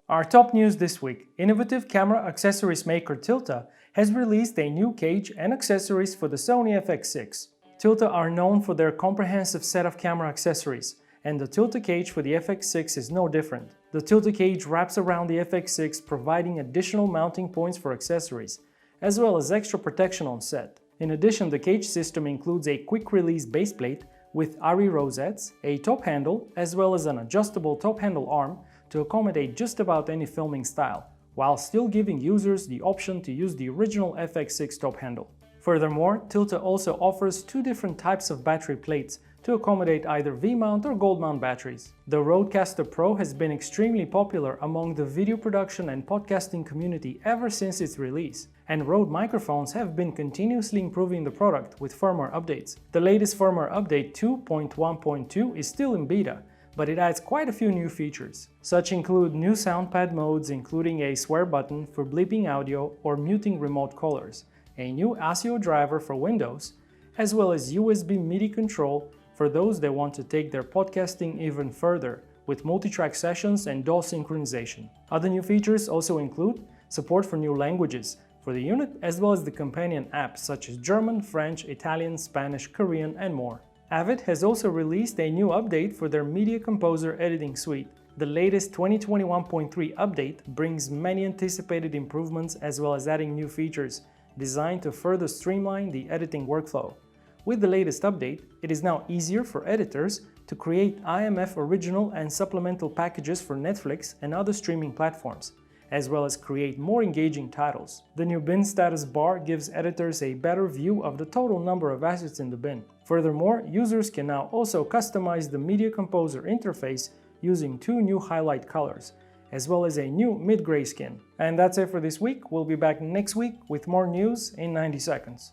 Our top news this week: innovative camera accessories maker Tilta has released a new cage and accessories for the Sony FX6. Tilta are known for their comprehensive set of camera accessories, and the Tilta cage for the FX6 is no different. The Tilta cage wraps around the FX6, providing additional mounting points for accessories, as well as extra protection on set. In addition, the cage system includes a quick-release baseplate with RE rosettes, a top handle, as well as an adjustable top handle arm to accommodate just about any filming style, while still giving users the option to use the original FX6 top handle. Furthermore, Tilta also offers two different types of battery plates to accommodate either V-mount or gold mount batteries. The RØDECaster Pro has been extremely popular among the video production and podcasting community ever since its release, and Rode microphones have been continuously improving the product with firmware updates. The latest firmware update 2.1.2 is still in beta, but it adds quite a few new features. Such include new soundpad modes, including a swear button for bleeping audio or muting remote callers, a new ASIO driver for Windows, as well as USB MIDI control for those that want to take their podcasting even further, with multi-track sessions and DAW synchronization. Other new features also include support for new languages for the unit, as well as the companion apps such as German, French, Italian, Spanish, Korean, and more. Avid has also released a new update for their Media Composer editing suite. The latest 2021.3 update brings many anticipated improvements as well as adding new features designed to further streamline the editing workflow. With the latest update, it is now easier for editors to create IMF original and supplemental packages for Netflix and other streaming platforms, as well as create more engaging titles. The new bin status bar gives editors a better view of the total number of assets in the bin. Furthermore, users can now also customize the Media Composer interface using two new highlight colors, as well as a new mid-gray skin. And that's it for this week. We'll be back next week with more news in 90 seconds.